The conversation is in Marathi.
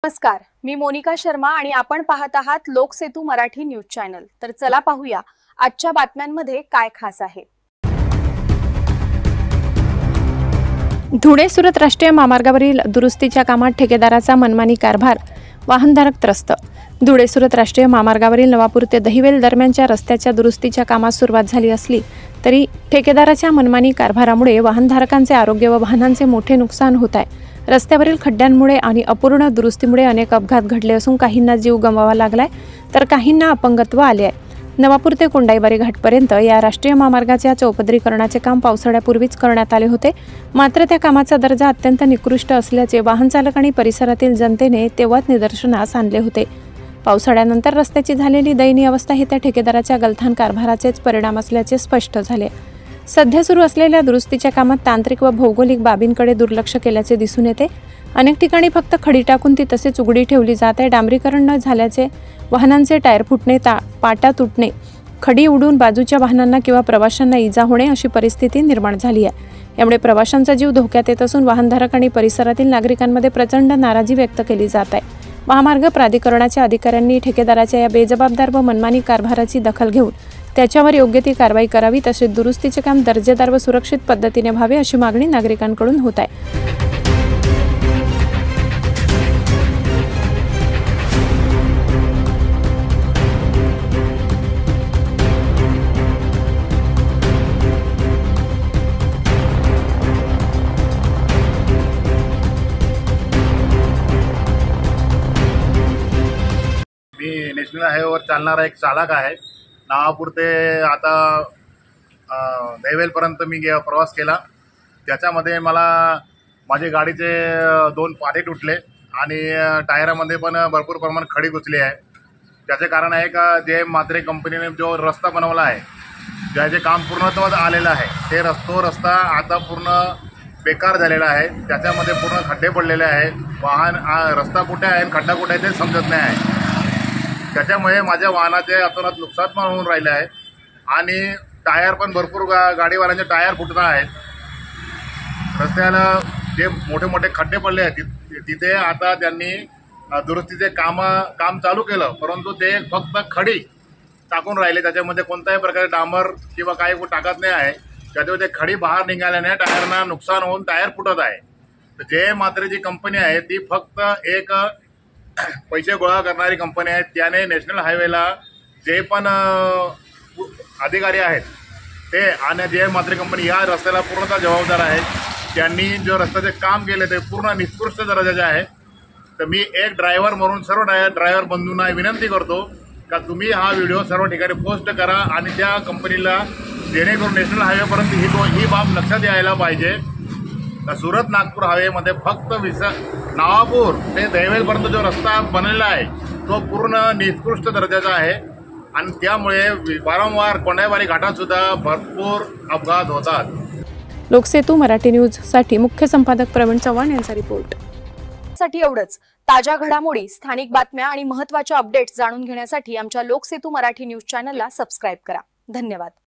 नमस्कार, मी मोनिका शर्मा आणि आपण पाहत आहात लोकसेतू मराठी न्यूज चॅनल। तर चला पाहूया आजच्या बातम्यांमध्ये काय खास आहे। धुळे सुरत राष्ट्रीय महामार्गावरील दुरुस्तीच्या कामात ठेकेदाराचा मनमानी कारभार, वाहनधारक त्रस्त। धुळे सुरत राष्ट्रीय महामार्गावरील नवापूर ते दहिवेल दरम्यानच्या रस्त्याच्या दुरुस्तीच्या कामास सुरुवात झाली असली तरी ठेकेदाराच्या मनमानी कारभारामुळे वाहनधारकांचे आरोग्य व वाहनांचे मोठे नुकसान होत आहे। रस्त्यावरील खड्ड्यांमुळे आणि अपूर्ण दुरुस्तीमुळे अनेक अपघात घडले असून काहींना जीव गमवावा लागलाय तर काहींना अपंगत्व आले आहे। नवापूर ते कोंडाईबारी घाटपर्यंत या राष्ट्रीय महामार्गाच्या चौपदरीकरणाचे काम पावसाळ्यापूर्वीच करण्यात आले होते, मात्र त्या कामाचा दर्जा अत्यंत निकृष्ट असल्याचे वाहन चालक आणि परिसरातील जनतेने तेव्हाच निदर्शनास आणले होते। पावसाळ्यानंतर रस्त्याची झालेली दयनीय अवस्था ही त्या ठेकेदाराच्या गलथान कारभाराचेच परिणाम असल्याचे स्पष्ट झाले। सध्या सुरू असलेल्या दुरुस्तीच्या कामात तांत्रिक व भौगोलिक बाबींकडे दुर्लक्ष केल्याचे दिसून येते। अनेक ठिकाणी फक्त खडी टाकून ती तसेच उघडी ठेवली जाते। डांबरीकरण न झाल्याचे वाहनांचे टायर फुटणे, पाटा तुटणे, खडी उडून बाजूच्या वाहनांना किंवा प्रवाशांना इजा होणे अशी परिस्थिती निर्माण झाली आहे। यामुळे प्रवाशांचा जीव धोक्यात येत असून वाहनधारक आणि परिसरातील नागरिकांमध्ये प्रचंड नाराजी व्यक्त केली जात आहे। महामार्ग प्राधिकरणाच्या अधिकाऱ्यांनी ठेकेदाराच्या या बेजबाबदार व मनमानी कारभाराची दखल घेऊन त्याच्यावर योग्य ती कारवाई करावी, तसेच दुरुस्तीचे काम दर्जेदार व सुरक्षित पद्धतीने व्हावे अशी मागणी नागरिकांकडून होत आहे। मी नॅशनल हायवेवर चालणारा एक चालक आहे। नवापूर ते आता दहिवेलपर्यंत मी प्रवास केला। त्याच्यामध्ये मला माझे गाडीचे 2 पाटे तुटले आणि टायरामध्ये पण भरपूर प्रमाणात खडी घुसली आहे। त्याचे कारण आहे का जे म्हात्रे कंपनीने जो रस्ता बनवला आहे, ज्याचे काम पूर्णत्वास आलेलं आहे, ते रस्ता आता पूर्ण बेकार झालेला आहे। त्याच्यामध्ये पूर्ण खड्डे पडलेले आहे। रस्ता कुठे आहे आणि खड्डा कुठे आहे ते समजत नाही आहे। त्याच्यामुळे माझ्या वाहनाचे अतोनात नुकसान पण होऊन राहिले आहे आणि टायर पण भरपूर गाडीवाल्यांचे टायर फुटत आहेत। रस्त्याला जे मोठे मोठे खड्डे पडले आहेत तिथे आता त्यांनी दुरुस्तीचे काम चालू केलं, परंतु ते फक्त खडी टाकून राहिले। त्याच्यामध्ये कोणत्याही प्रकारे डांबर किंवा काही टाकत नाही आहे। त्याच्यामध्ये ते खडी बाहेर निघाल्याने टायरना नुकसान होऊन टायर फुटत आहे। तर जे मात्र जी कंपनी आहे ती फक्त एक पैसे गोळा करणारी कंपनी आहे। त्याने नॅशनल हायवेला जे पण अधिकारी आहेत ते आणि जे मात्र कंपनी या रस्त्याला पूर्णतः जबाबदार आहे, त्यांनी जो रस्त्याचे काम केले ते पूर्ण निकृष्ट दर्जाचे आहे। तर मी एक ड्रायव्हर म्हणून सर्व ड्रायव्हर बंधूंना विनंती करतो का तुम्ही हा व्हिडिओ सर्व ठिकाणी पोस्ट करा आणि त्या कंपनीला जेणेकरून नॅशनल हायवेपर्यंत ही बाब लक्षात यायला पाहिजे। सुरत नागपूर हायवेमध्ये फक्त नवापूर ते दहिवेलपर्यंत जो रस्ता बनलेला आहे तो पूर्ण निकृष्ट दर्जाचा आहे आणि त्यामुळे वारंवार कोंडाईबारी घाटात सुद्धा भरपूर अपघात होतात। लोकसेतू मराठी न्यूज साठी मुख्य संपादक प्रवीण चव्हाण यांचा रिपोर्ट। साठी एवढंच। ताज्या घडामोडी, स्थानिक बातम्या आणि महत्त्वाच्या अपडेट्स जाणून घेण्यासाठी आमच्या लोकसेतू मराठी न्यूज चॅनलला सबस्क्राइब करा। धन्यवाद।